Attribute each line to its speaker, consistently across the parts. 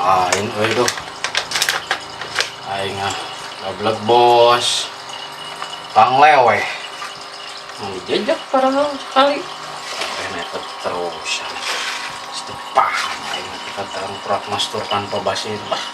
Speaker 1: lain euy duh. Aing goblok bos. Pangleweh. Mau dijejak padahal sekali. Nepet terusan. Setepah aing kita terang mastur tanpa basir lah.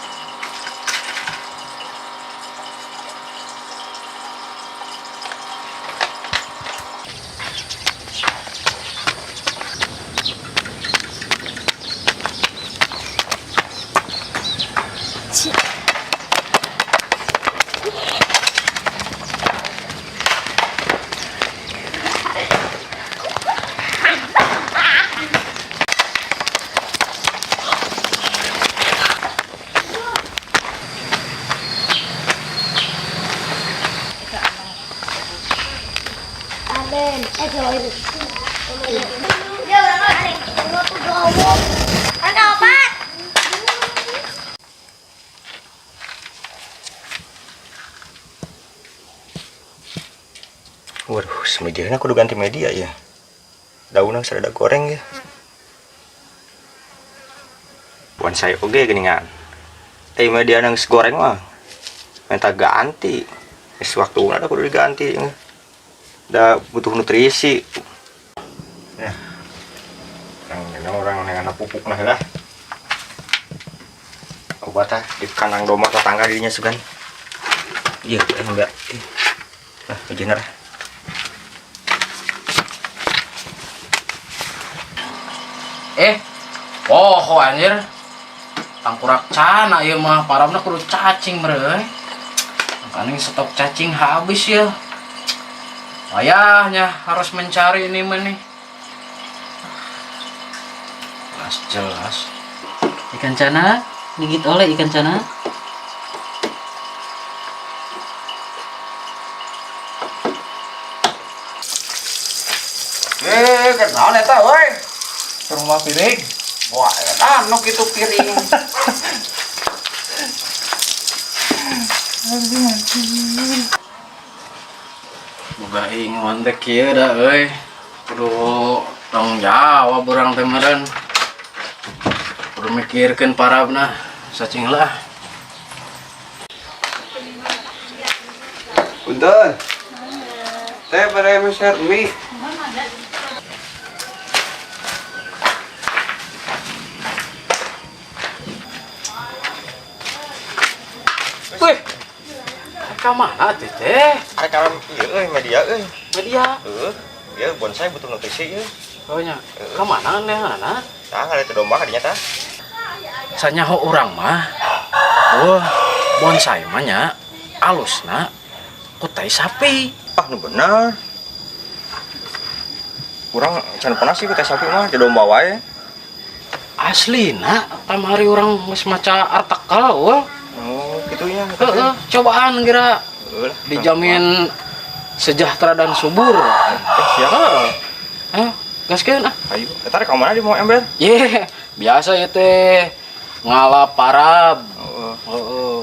Speaker 2: Waduh, semedianya aku udah ganti media ya. Daunnya serada goreng ya. Bonsai oge geningan. Media nang goreng mah minta ganti. Waktu ada kudu diganti. Udah butuh nutrisi. Ya. Orang dengan pupuk lah. Obat di kandang domba tetangga dirinya sugan. Iya, enggak. Nah, bener.
Speaker 1: Poho anjir. Tangkurak cana ieu mah parabna kudu cacing meureun. Makanya stok cacing habis ya. Ayahnya harus mencari ini mah nih. Jelas.
Speaker 3: Ikan cana, digigit oleh ikan cana.
Speaker 1: Kenaon eta euy? Rumah piring. Wah, eta nu kitu piring. Boga ingon teh kieu da euy. Kudu tanggung jawab urang teh meureun. Kudu mikirkeun parabna cacing lah.
Speaker 2: Punten. Teh bare meser mie.
Speaker 1: Wih, ka mana teh teh?
Speaker 2: Ada kawan ieu media euy.
Speaker 1: Media.
Speaker 2: Ieu bonsai butuh nutrisi ieu.
Speaker 1: Oh nya, ka mana nehanana?
Speaker 2: Tah ada domba kadinya tah.
Speaker 1: Sanyaho urang mah. Wah, bonsai mah nya alusna ku tai sapi.
Speaker 2: Ah, nu bener. Kurang can pernah sih kita sapi mah di domba wae.
Speaker 1: Aslina kamari urang geus maca artikel wah.
Speaker 2: Oh, gitunya.
Speaker 1: Heeh, cobaan kira dijamin sejahtera dan subur.
Speaker 2: Siap.
Speaker 1: Heeh. Gaskeun ah.
Speaker 2: Ayo, eta rek ka mana di mau ember?
Speaker 1: Ye, biasa ya teh ngalap parab.
Speaker 2: Heeh.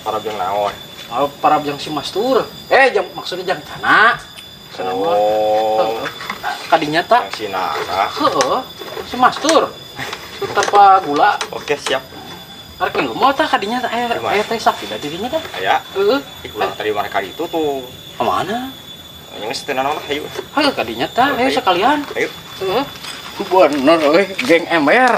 Speaker 2: Parab jeung naon?
Speaker 1: Parab yang si mastur. Maksudnya jang cana.
Speaker 2: Oh.
Speaker 1: Kadinya tak.
Speaker 2: Si Nana.
Speaker 1: Heeh. Si mastur. Tanpa gula.
Speaker 2: Oke, siap.
Speaker 1: Arek minggu mau tak kadinya tak aya teh sapi da dirinya dah.
Speaker 2: Aya.
Speaker 1: Heeh.
Speaker 2: Ikulang tadi mereka itu tuh.
Speaker 1: Ka mana?
Speaker 2: Yang setenan lah, ayo.
Speaker 1: Hayu kadinya tak, ayo sekalian.
Speaker 2: Ayo.
Speaker 1: Heeh. Bener euy, geng ember.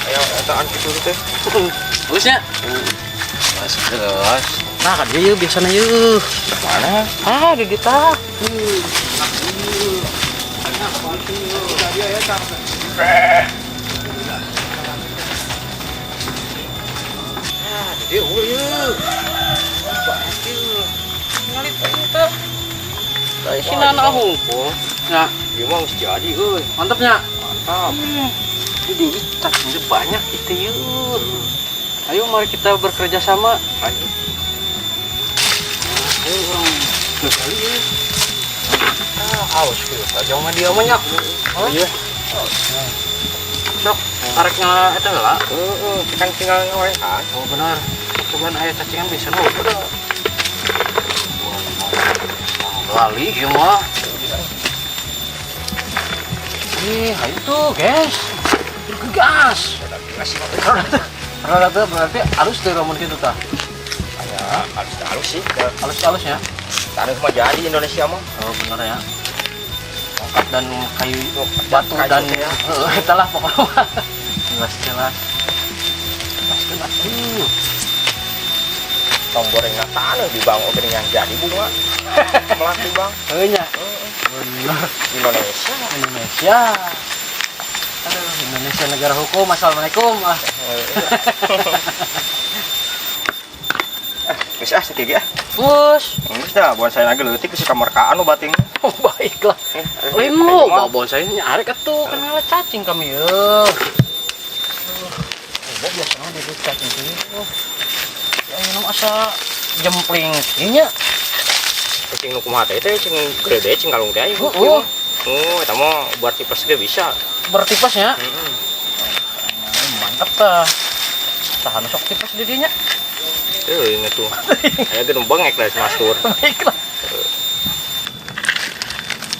Speaker 2: Ayo, etaan gitu teh.
Speaker 1: Bagusnya. Geus. Nah, ka dieu biasana yeuh.
Speaker 2: Mana?
Speaker 1: Ah, di kita. Dia si Nana hungkul. Ya,
Speaker 2: Dia mau jadi, euy.
Speaker 1: mantapnya.
Speaker 2: Mantap.
Speaker 1: Jadi cacingnya banyak gitu yuk. Ayo mari kita bekerja sama.
Speaker 2: Ayo.
Speaker 1: Ayo orang kali ya. Awas gitu. Aja mah dia banyak. Oh iya. Sok, tareknya itu lah.
Speaker 2: Kan tinggal ngoreng kan.
Speaker 1: Oh benar. Cuman ayah cacingan bisa nol. Lali ya mah. Ayo tuh, guys. Gas.
Speaker 2: Ngasih
Speaker 1: Rada tuh berarti halus tuh ramun gitu tah.
Speaker 2: ya halus sih.
Speaker 1: Halus-halus ya.
Speaker 2: Tanah mah jadi Indonesia mah.
Speaker 1: Oh, bener ya. Tongkat dan kayu batu
Speaker 2: kayu
Speaker 1: dan
Speaker 2: teh ya.
Speaker 1: itulah pokoknya. Jelas. Jelas tuh.
Speaker 2: Tong goreng tanah di bang oke yang jadi bunga. Melati bang.
Speaker 1: Nya. Bener.
Speaker 2: Indonesia.
Speaker 1: Aduh, Indonesia negara hukum. Assalamualaikum.
Speaker 2: Bisa sedikit ya.
Speaker 1: Bos.
Speaker 2: Ini dah buat saya lagi leutik ke kamar kaan lo bating.
Speaker 1: Oh, baiklah. Lain lo, bawa saya nyari atuh kan ngalah cacing kami ya. Biasa mah di cacing itu. Ya ini asa jempling nya.
Speaker 2: Cing nu kumaha teh teh cing gede cing kalung teh aya.
Speaker 1: Oh.
Speaker 2: Oh, eta mah buat tipes ge bisa.
Speaker 1: Bertipes ya.
Speaker 2: Heeh.
Speaker 1: Mantap tah. Tahan sok tipes di dinya.
Speaker 2: Ingat tuh. Aya gedung bengek lah mastur.
Speaker 1: Baiklah.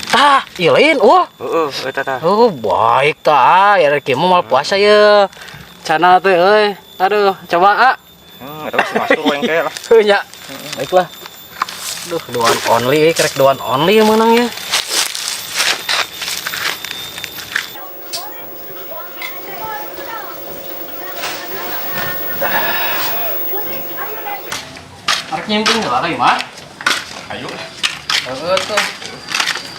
Speaker 1: Tah, ieu lain wah.
Speaker 2: Heeh, eta tah.
Speaker 1: Oh, baik tah. Ya kieu mah mal puasa ya. Cana teh euy. Aduh, coba
Speaker 2: Eta si mastur wengke lah.
Speaker 1: nya. Baiklah. Duh, doan only, kerek doan only yang menang ya. Arek nyemping nggak lagi mah?
Speaker 2: Ayo.
Speaker 1: Tuh.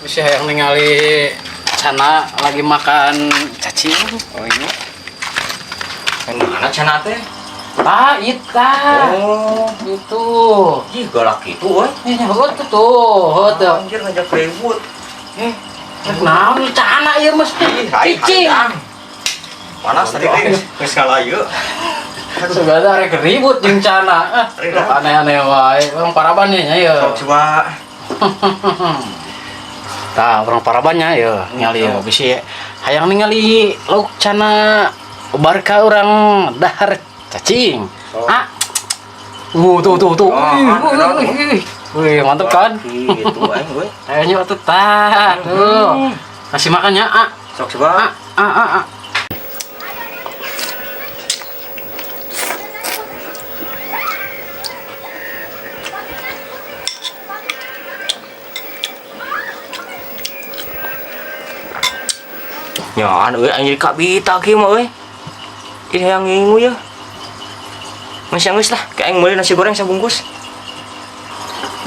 Speaker 1: Bisa yang ningali Cana lagi makan cacing.
Speaker 2: Oh iya. Yang mana cenah teh?
Speaker 1: Ah, ita.
Speaker 2: Oh,
Speaker 1: Itu.
Speaker 2: ih galak itu euy.
Speaker 1: Ini nyebut tuh. Tuh.
Speaker 2: Anjir ngajak ribut.
Speaker 1: Naon Cana ieu mesti cicing.
Speaker 2: Panas tadi geus kalayu.
Speaker 1: Segala rek ribut jeung Cana. Aneh-aneh wae. Orang paraban nya ya.
Speaker 2: Coba.
Speaker 1: Tah, orang parabannya ya ningali ya bisi hayang ningali lauk Cana ubar ka urang dahar cacing. Ah. Tuh. Wih, mantep kan?
Speaker 2: Gitu aing gue.
Speaker 1: Ayo atuh tah. Tuh. Kasih makannya,
Speaker 2: Sok coba. Nyaan euy anjir ka bita kieu mah euy. Ini yang ngingu ya. Masih geus lah, kayak aing meuli nasi goreng sabungkus.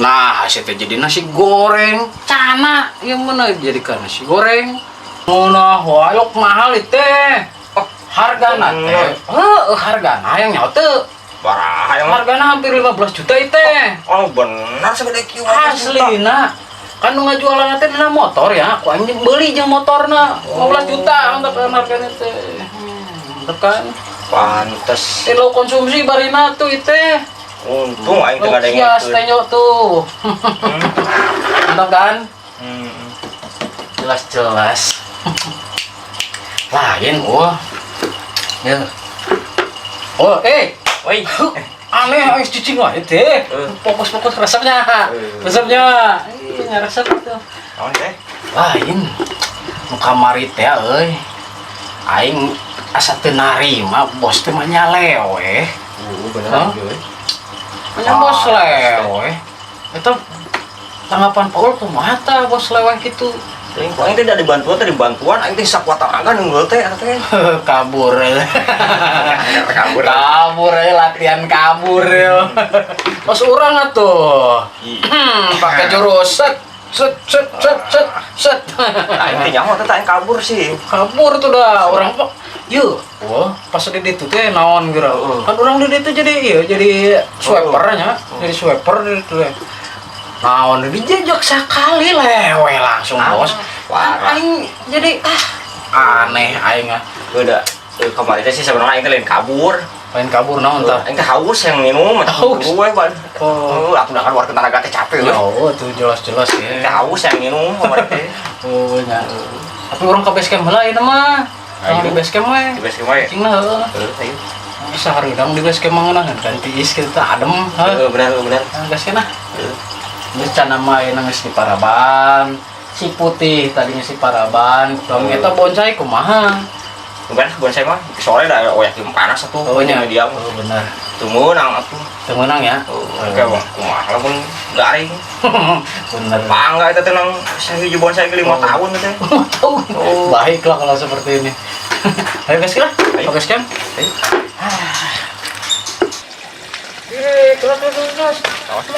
Speaker 1: Nah, hasil teh jadi nasi goreng. Cana, yang mana jadikan nasi goreng? Nah, walok mahal itu teh. Hargana teh. Hargana yang nyaute.
Speaker 2: Parah yang
Speaker 1: Hargana hampir 15 juta itu teh.
Speaker 2: oh benar segede kieu.
Speaker 1: Aslina. Kan nu ngajualan teh dina motor ya. Aku anjing beli jeung motorna 15 juta untuk hargana teh. Mantep kan?
Speaker 2: Pantes.
Speaker 1: Lo konsumsi barina tuh itu.
Speaker 2: Untung aing teu ada
Speaker 1: yang teh tuh. Mantap kan? Jelas. Lain ya.
Speaker 2: Woi.
Speaker 1: Aneh ais cicing wae teh. Fokus resepnya. Ini resep tuh.
Speaker 2: Naon teh?
Speaker 1: Lain. Nu kamari teh euy. Aing asa teu narima bos teh mah nyalewe.
Speaker 2: Bener euy.
Speaker 1: Nya bos lewe. Eta tanggapan Paul kumaha tah bos lewe kitu?
Speaker 2: Teuing ku aing teh da dibantuan aing teh sakuat tenaga nunggu teh eta teh.
Speaker 1: Kabur.
Speaker 2: Kabur.
Speaker 1: Latihan kabur ya. Pas urang atuh. Pakai jurus set.
Speaker 2: Aing teh nyaho teh aing kabur sih.
Speaker 1: Kabur tuh dah orang pak. Yuk, wah pas di ditu teh naon geura. Kan orang di ditu jadi swipernya, jadi swiper di ditu teh. Naon dijejak sekali lewe langsung bos.
Speaker 2: Parah.
Speaker 1: Aing jadi aneh aing
Speaker 2: Udah kemarin teh sih sebenarnya aing teh lain kabur.
Speaker 1: Lain kabur naon tah?
Speaker 2: Aing teh haus yang minum,
Speaker 1: Haus.
Speaker 2: gue ban. Aku udah keluar tenaga teh capek
Speaker 1: Ya,
Speaker 2: euy.
Speaker 1: tuh jelas
Speaker 2: Teh
Speaker 1: ya.
Speaker 2: haus yang minum kemarin teh.
Speaker 1: Oh, nya. Tapi orang ke base camp heula ieu mah. Orang di base camp we.
Speaker 2: Di base camp we.
Speaker 1: Cingna heueuh.
Speaker 2: Ayo.
Speaker 1: Bisa hareudang di base camp mah ganti is kita adem.
Speaker 2: Benar.
Speaker 1: Gas kana. Ini can nama yang nangis di Paraban, si putih tadinya si paraban dong eta bonsai kumaha
Speaker 2: bukan bonsai mah sore dah oyak yang panas atuh
Speaker 1: nya
Speaker 2: dia
Speaker 1: oh benar
Speaker 2: tumunang atuh
Speaker 1: temenang ya
Speaker 2: kayak kumaha lamun garing
Speaker 1: bener
Speaker 2: bangga itu tenang hiji bonsai ke 5 tahun teh
Speaker 1: baiklah kalau seperti ini ayo guys lah oke sekian kelas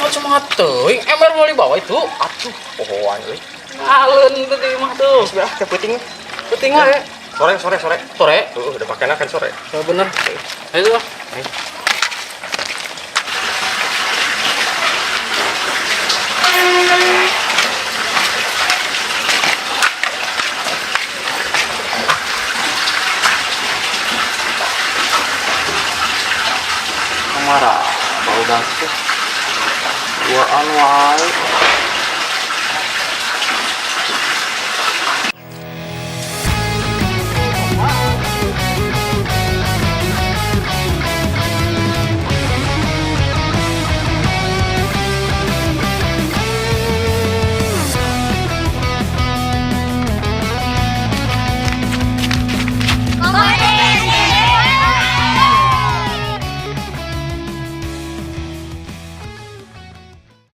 Speaker 1: semangat tuh ember mau dibawa itu
Speaker 2: atuh pohoan euy
Speaker 1: ngalen itu di mah tuh
Speaker 2: sudah teh penting
Speaker 1: penting ya
Speaker 2: sore
Speaker 1: sore
Speaker 2: udah pakaian kan sore
Speaker 1: ya bener ayo lah
Speaker 2: marah bau dangkut duaan wae